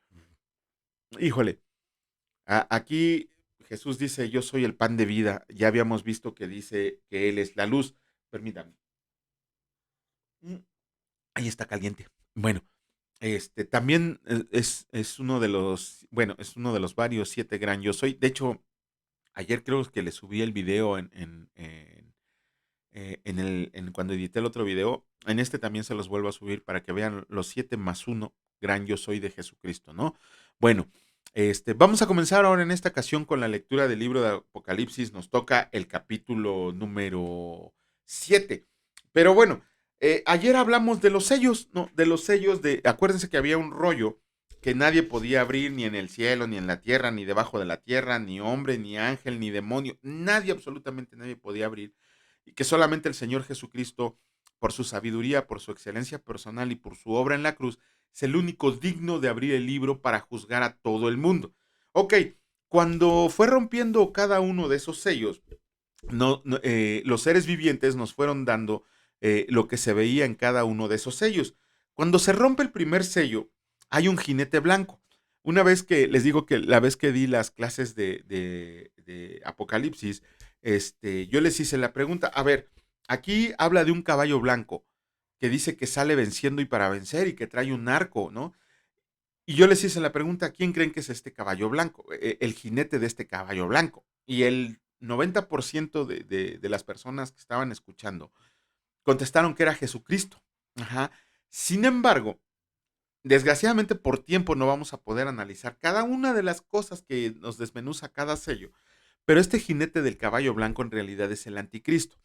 Híjole, aquí Jesús dice: yo soy el pan de vida. Ya habíamos visto que dice que Él es la luz. Permítame. Mm, Ahí está caliente. Bueno, también es uno de los, bueno, es uno de los varios 7 gran yo soy. De hecho, ayer creo que le subí el video cuando edité el otro video. En este también se los vuelvo a subir para que vean los 7+1 gran yo soy de Jesucristo, ¿no? Bueno, vamos a comenzar ahora en esta ocasión con la lectura del libro de Apocalipsis. Nos toca el capítulo número 7. Pero bueno, ayer hablamos de los sellos, ¿no? De los sellos acuérdense que había un rollo que nadie podía abrir ni en el cielo, ni en la tierra, ni debajo de la tierra, ni hombre, ni ángel, ni demonio. Nadie, absolutamente nadie podía abrir. y que solamente el Señor Jesucristo, por su sabiduría, por su excelencia personal y por su obra en la cruz, es el único digno de abrir el libro para juzgar a todo el mundo. Ok, cuando fue rompiendo cada uno de esos sellos, los seres vivientes nos fueron dando lo que se veía en cada uno de esos sellos. Cuando se rompe el primer sello, hay un jinete blanco. Una vez que les digo que la vez que di las clases de Apocalipsis, yo les hice la pregunta, a ver, aquí habla de un caballo blanco que dice que sale venciendo y para vencer y que trae un arco, ¿no? Y yo les hice la pregunta, ¿quién creen que es este caballo blanco? El jinete de este caballo blanco. Y el 90% de las personas que estaban escuchando contestaron que era Jesucristo. Ajá. Sin embargo, desgraciadamente por tiempo no vamos a poder analizar cada una de las cosas que nos desmenuza cada sello. Pero este jinete del caballo blanco en realidad es el anticristo.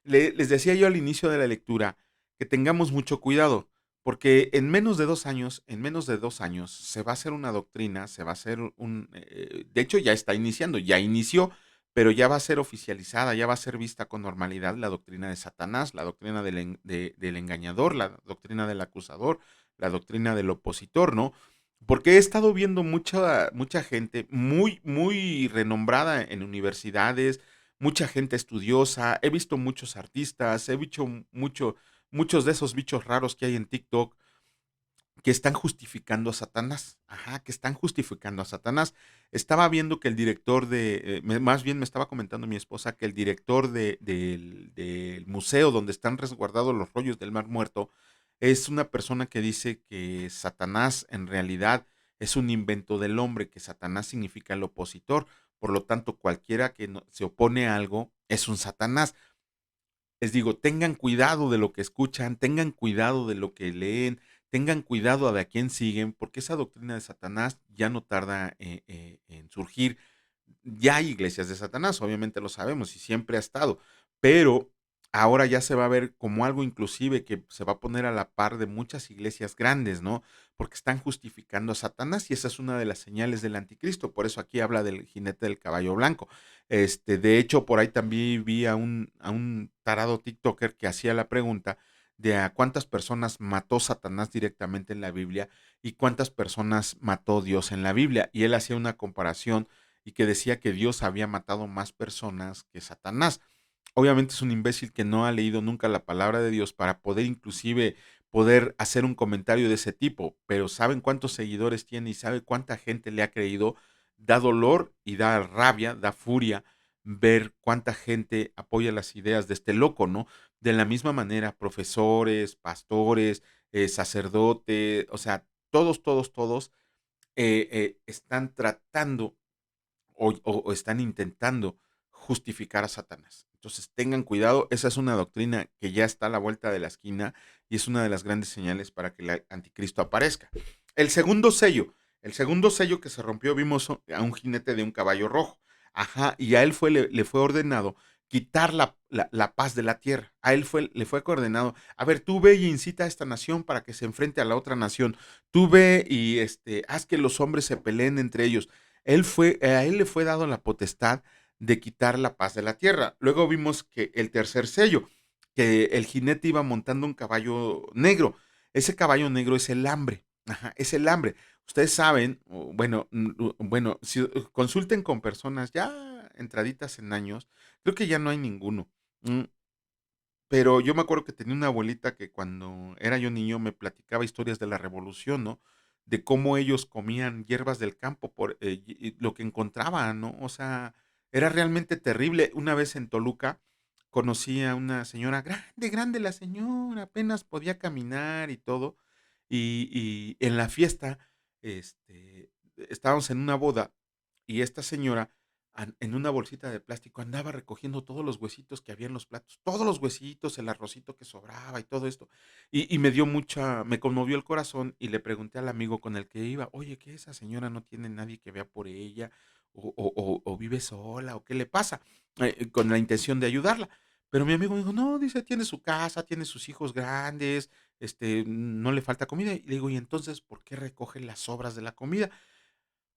Les decía yo al inicio de la lectura que tengamos mucho cuidado, porque en menos de 2 años, se va a hacer una doctrina, se va a hacer de hecho ya está iniciando, ya inició, pero ya va a ser oficializada, ya va a ser vista con normalidad la doctrina de Satanás, la doctrina del engañador, la doctrina del acusador, la doctrina del opositor, ¿no? Porque he estado viendo mucha gente muy, muy renombrada en universidades, mucha gente estudiosa, he visto muchos artistas, he visto muchos de esos bichos raros que hay en TikTok que están justificando a Satanás. Ajá, que están justificando a Satanás. Estaba viendo que el director más bien me estaba comentando mi esposa que el director del museo donde están resguardados los rollos del Mar Muerto es una persona que dice que Satanás en realidad es un invento del hombre, que Satanás significa el opositor. Por lo tanto, cualquiera que se opone a algo es un Satanás. Les digo, tengan cuidado de lo que escuchan, tengan cuidado de lo que leen, tengan cuidado de a quién siguen, porque esa doctrina de Satanás ya no tarda en surgir. Ya hay iglesias de Satanás, obviamente lo sabemos y siempre ha estado, pero ahora ya se va a ver como algo inclusive que se va a poner a la par de muchas iglesias grandes, ¿no? Porque están justificando a Satanás y esa es una de las señales del anticristo, por eso aquí habla del jinete del caballo blanco. De hecho, por ahí también vi a un tarado TikToker que hacía la pregunta de a cuántas personas mató Satanás directamente en la Biblia y cuántas personas mató Dios en la Biblia. Y él hacía una comparación y que decía que Dios había matado más personas que Satanás. Obviamente es un imbécil que no ha leído nunca la palabra de Dios para poder inclusive poder hacer un comentario de ese tipo, pero saben cuántos seguidores tiene y sabe cuánta gente le ha creído. Da dolor y da rabia, da furia ver cuánta gente apoya las ideas de este loco, ¿no? De la misma manera, profesores, pastores, sacerdotes, o sea, todos están tratando o están intentando justificar a Satanás. Entonces tengan cuidado, esa es una doctrina que ya está a la vuelta de la esquina y es una de las grandes señales para que el anticristo aparezca. El segundo sello, el segundo sello que se rompió, vimos a un jinete de un caballo rojo. Ajá, y a él le fue ordenado quitar la paz de la tierra. A él le fue ordenado, a ver, tú ve y incita a esta nación para que se enfrente a la otra nación. Tú ve y haz que los hombres se peleen entre ellos. A él le fue dado la potestad de quitar la paz de la tierra. Luego vimos que el tercer sello, que el jinete iba montando un caballo negro. Ese caballo negro es el hambre. Ajá, es el hambre. Ustedes saben, bueno, si consulten con personas ya entraditas en años, creo que ya no hay ninguno. Mm, pero yo me acuerdo que tenía una abuelita que cuando era yo niño me platicaba historias de la revolución, ¿no? De cómo ellos comían hierbas del campo por y lo que encontraban, ¿no? O sea, era realmente terrible. Una vez en Toluca conocí a una señora grande, grande la señora, apenas podía caminar y todo. Y en la fiesta, estábamos en una boda y esta señora en una bolsita de plástico andaba recogiendo todos los huesitos que había en los platos, todos los huesitos, el arrocito que sobraba y todo esto. Y me conmovió el corazón y le pregunté al amigo con el que iba, oye, ¿qué esa señora no tiene nadie que vea por ella? ¿O vive sola? ¿O qué le pasa? Con la intención de ayudarla. Pero mi amigo me dijo, no, dice, tiene su casa, tiene sus hijos grandes, no le falta comida. Y le digo, ¿y entonces por qué recoge las sobras de la comida?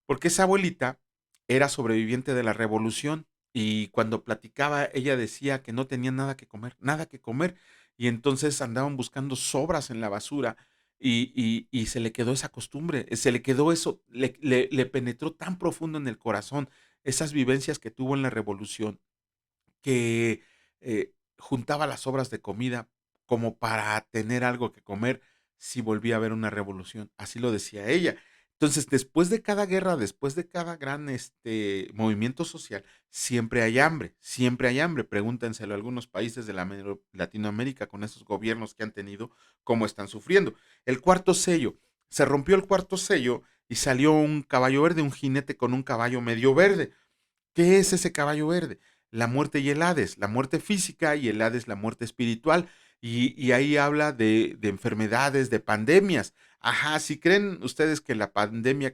Porque esa abuelita era sobreviviente de la revolución y cuando platicaba, ella decía que no tenía nada que comer, y entonces andaban buscando sobras en la basura, y se le quedó esa costumbre, se le quedó eso, le penetró tan profundo en el corazón esas vivencias que tuvo en la revolución, que juntaba las sobras de comida como para tener algo que comer si volvía a haber una revolución. Así lo decía ella. Entonces, después de cada guerra, después de cada gran movimiento social, siempre hay hambre, siempre hay hambre. Pregúntenselo a algunos países de Latinoamérica con esos gobiernos que han tenido, cómo están sufriendo. El cuarto sello, se rompió el cuarto sello y salió un caballo verde, un jinete con un caballo medio verde. ¿Qué es ese caballo verde? La muerte y el Hades, la muerte física y el Hades, la muerte espiritual. Y ahí habla de enfermedades, de pandemias. Ajá, si creen ustedes que la pandemia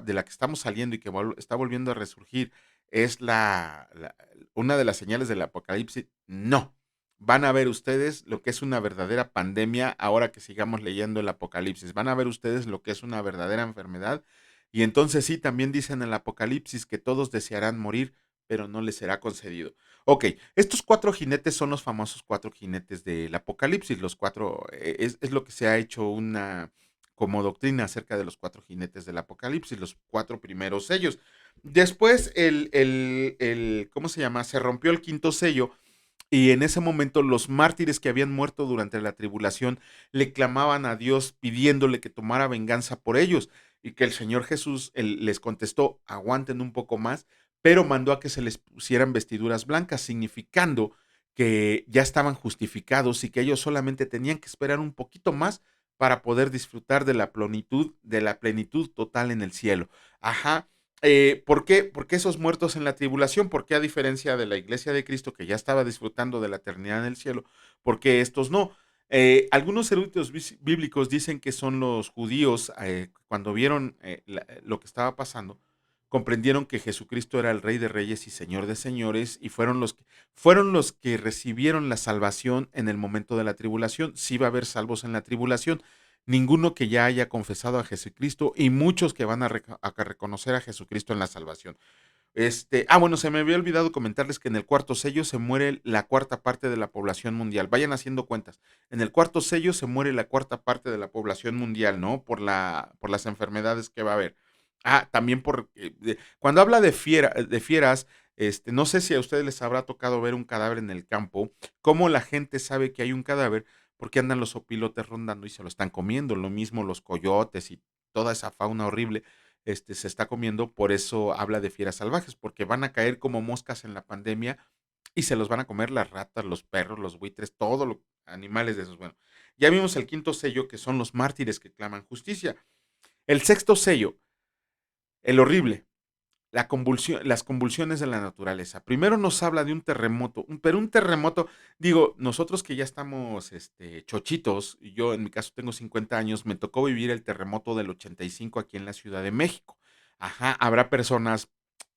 de la que estamos saliendo y que está volviendo a resurgir es una de las señales del apocalipsis, no. Van a ver ustedes lo que es una verdadera pandemia ahora que sigamos leyendo el apocalipsis. Van a ver ustedes lo que es una verdadera enfermedad y entonces sí, también dicen en el Apocalipsis que todos desearán morir, pero no les será concedido. Ok, estos cuatro jinetes son los famosos cuatro jinetes del Apocalipsis. Los cuatro, es lo que se ha hecho una como doctrina acerca de los cuatro jinetes del Apocalipsis, los cuatro primeros sellos. Después, ¿cómo se llama? Se rompió el quinto sello y en ese momento los mártires que habían muerto durante la tribulación le clamaban a Dios pidiéndole que tomara venganza por ellos y que el Señor Jesús les contestó, aguanten un poco más, pero mandó a que se les pusieran vestiduras blancas, significando que ya estaban justificados y que ellos solamente tenían que esperar un poquito más para poder disfrutar de la plenitud total en el cielo. Ajá. ¿Por qué? Porque esos muertos en la tribulación, ¿por qué a diferencia de la iglesia de Cristo que ya estaba disfrutando de la eternidad en el cielo, por qué estos no? Algunos eruditos bíblicos dicen que son los judíos, cuando vieron lo que estaba pasando, comprendieron que Jesucristo era el Rey de Reyes y Señor de Señores y fueron los que recibieron la salvación en el momento de la tribulación. Sí va a haber salvos en la tribulación, ninguno que ya haya confesado a Jesucristo y muchos que van a reconocer a Jesucristo en la salvación. Bueno, se me había olvidado comentarles que en el cuarto sello se muere la cuarta parte de la población mundial. Vayan haciendo cuentas. En el cuarto sello se muere la cuarta parte de la población mundial, ¿no? Por las enfermedades que va a haber. También cuando habla de fieras, no sé si a ustedes les habrá tocado ver un cadáver en el campo, cómo la gente sabe que hay un cadáver, porque andan los opilotes rondando y se lo están comiendo, lo mismo los coyotes y toda esa fauna horrible se está comiendo, por eso habla de fieras salvajes, porque van a caer como moscas en la pandemia y se los van a comer las ratas, los perros, los buitres, todos los animales de esos. Bueno, ya vimos el quinto sello, que son los mártires que claman justicia. El sexto sello, el horrible, las convulsiones de la naturaleza. Primero nos habla de un terremoto, pero un terremoto, digo, nosotros que ya estamos chochitos, y yo en mi caso tengo 50 años, me tocó vivir el terremoto del 85 aquí en la Ciudad de México. Ajá, habrá personas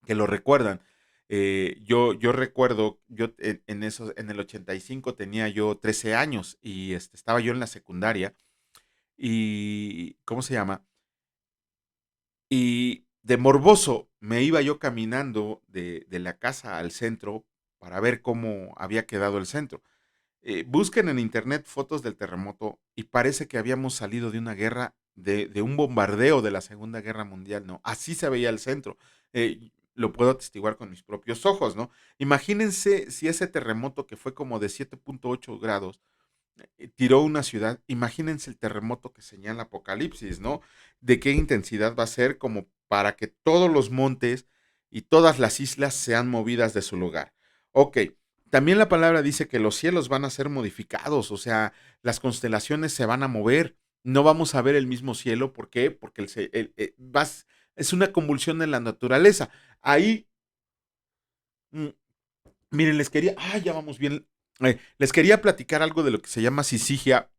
que lo recuerdan. Yo recuerdo, en el 85 tenía yo 13 años y estaba yo en la secundaria y, ¿cómo se llama? Y de morboso me iba yo caminando de la casa al centro para ver cómo había quedado el centro. Busquen en internet fotos del terremoto y parece que habíamos salido de una guerra, de un bombardeo de la Segunda Guerra Mundial, ¿no? Así se veía el centro. Lo puedo atestiguar con mis propios ojos, ¿no? Imagínense si ese terremoto que fue como de 7.8 grados tiró una ciudad, imagínense el terremoto que señala Apocalipsis, ¿no? De qué intensidad va a ser como para que todos los montes y todas las islas sean movidas de su lugar. Ok, también la palabra dice que los cielos van a ser modificados, o sea, las constelaciones se van a mover, no vamos a ver el mismo cielo, ¿por qué? Porque es una convulsión en la naturaleza. Ahí, mm, miren, ya vamos bien, les quería platicar algo de lo que se llama sisigia,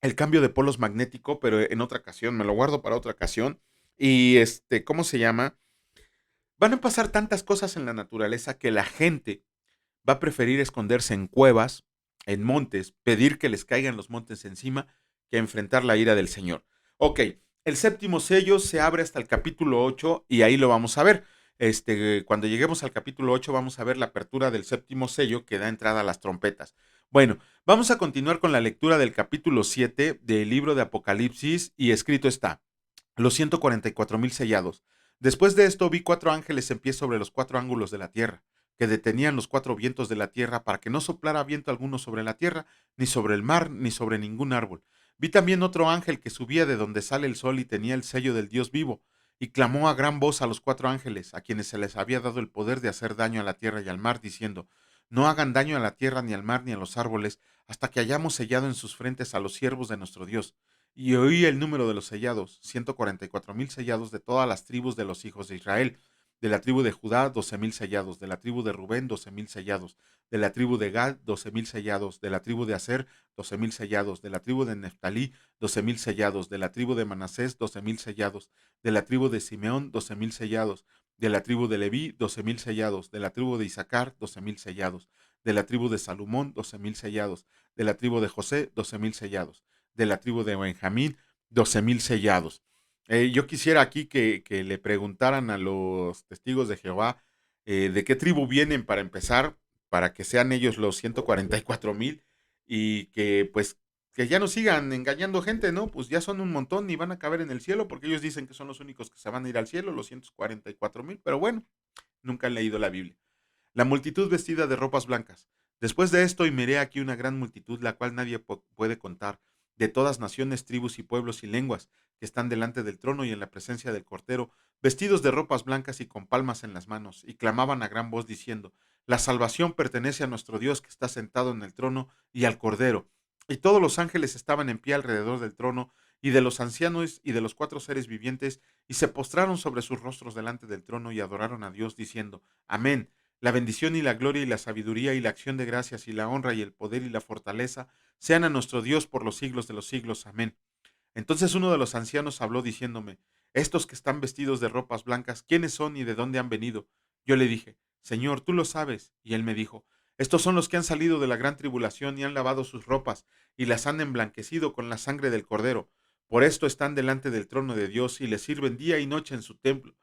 el cambio de polos magnético, pero en otra ocasión, me lo guardo para otra ocasión. Y ¿cómo se llama? Van a pasar tantas cosas en la naturaleza que la gente va a preferir esconderse en cuevas, en montes, pedir que les caigan los montes encima, que enfrentar la ira del Señor. Ok, el séptimo sello se abre hasta el capítulo 8 y ahí lo vamos a ver. Cuando lleguemos al capítulo 8 vamos a ver la apertura del séptimo sello que da entrada a las trompetas. Bueno, vamos a continuar con la lectura del capítulo 7 del libro de Apocalipsis y escrito está: los 144,000 sellados. Después de esto vi 4 ángeles en pie sobre los 4 ángulos de la tierra, que detenían los 4 vientos de la tierra para que no soplara viento alguno sobre la tierra, ni sobre el mar, ni sobre ningún árbol. Vi también otro ángel que subía de donde sale el sol y tenía el sello del Dios vivo, y clamó a gran voz a los 4 ángeles, a quienes se les había dado el poder de hacer daño a la tierra y al mar, diciendo: no hagan daño a la tierra, ni al mar, ni a los árboles, hasta que hayamos sellado en sus frentes a los siervos de nuestro Dios. Y oí el número de los sellados: 144,000 sellados de todas las tribus de los hijos de Israel. De la tribu de Judá, 12,000 sellados. De la tribu de Rubén, 12,000 sellados. De la tribu de Gad, 12,000 sellados. De la tribu de Aser, 12,000 sellados. De la tribu de Neftalí, 12,000 sellados. De la tribu de Manasés, 12,000 sellados. De la tribu de Simeón, 12,000 sellados. De la tribu de Leví, 12,000 sellados. De la tribu de Isaacar, 12,000 sellados. De la tribu de Salomón, 12,000 sellados. De la tribu de José, 12,000 sellados. De la tribu de Benjamín, 12,000 sellados. Yo quisiera aquí que le preguntaran a los testigos de Jehová de qué tribu vienen para empezar, para que sean ellos los 144,000 y que pues que ya no sigan engañando gente, ¿no? Pues ya son un montón y van a caber en el cielo porque ellos dicen que son los únicos que se van a ir al cielo, los 144,000, pero bueno, nunca han leído la Biblia. La multitud vestida de ropas blancas. Después de esto, y miré aquí una gran multitud, la cual nadie puede contar, de todas naciones, tribus y pueblos y lenguas, que están delante del trono y en la presencia del Cordero, vestidos de ropas blancas y con palmas en las manos, y clamaban a gran voz diciendo: la salvación pertenece a nuestro Dios que está sentado en el trono y al Cordero. Y todos los ángeles estaban en pie alrededor del trono, y de los ancianos y de los 4 seres vivientes, y se postraron sobre sus rostros delante del trono y adoraron a Dios, diciendo: Amén. La bendición y la gloria y la sabiduría y la acción de gracias y la honra y el poder y la fortaleza sean a nuestro Dios por los siglos de los siglos. Amén. Entonces uno de los ancianos habló diciéndome: estos que están vestidos de ropas blancas, ¿quiénes son y de dónde han venido? Yo le dije: Señor, tú lo sabes. Y él me dijo: estos son los que han salido de la gran tribulación y han lavado sus ropas y las han emblanquecido con la sangre del Cordero. Por esto están delante del trono de Dios y le sirven día y noche en su templo.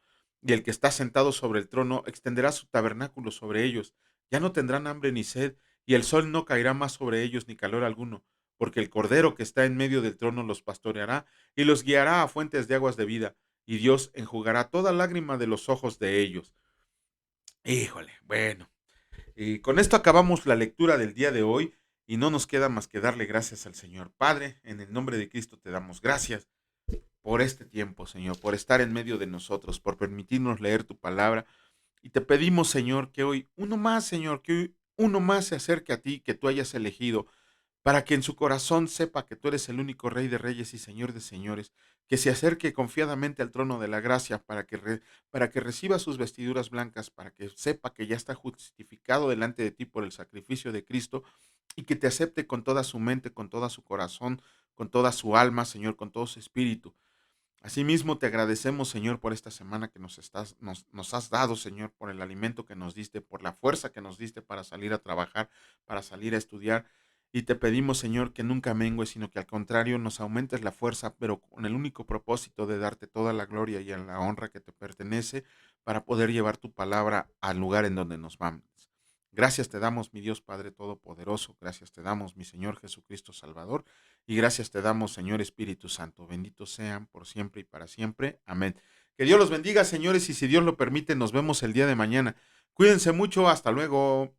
Y el que está sentado sobre el trono extenderá su tabernáculo sobre ellos. Ya no tendrán hambre ni sed, y el sol no caerá más sobre ellos ni calor alguno, porque el Cordero que está en medio del trono los pastoreará y los guiará a fuentes de aguas de vida, y Dios enjugará toda lágrima de los ojos de ellos. Híjole, bueno, y con esto acabamos la lectura del día de hoy y no nos queda más que darle gracias al Señor. Padre, en el nombre de Cristo te damos gracias por este tiempo, Señor, por estar en medio de nosotros, por permitirnos leer tu palabra. Y te pedimos, Señor, que hoy uno más, Señor, que hoy uno más se acerque a ti, que tú hayas elegido, para que en su corazón sepa que tú eres el único Rey de Reyes y Señor de Señores, que se acerque confiadamente al trono de la gracia para que reciba sus vestiduras blancas, para que sepa que ya está justificado delante de ti por el sacrificio de Cristo y que te acepte con toda su mente, con todo su corazón, con toda su alma, Señor, con todo su espíritu. Asimismo, te agradecemos, Señor, por esta semana que nos has dado, Señor, por el alimento que nos diste, por la fuerza que nos diste para salir a trabajar, para salir a estudiar. Y te pedimos, Señor, que nunca mengue, sino que al contrario nos aumentes la fuerza, pero con el único propósito de darte toda la gloria y la honra que te pertenece para poder llevar tu palabra al lugar en donde nos vamos. Gracias te damos, mi Dios Padre Todopoderoso. Gracias te damos, mi Señor Jesucristo Salvador. Y gracias te damos, Señor Espíritu Santo. Benditos sean por siempre y para siempre. Amén. Que Dios los bendiga, señores, y si Dios lo permite, nos vemos el día de mañana. Cuídense mucho. Hasta luego.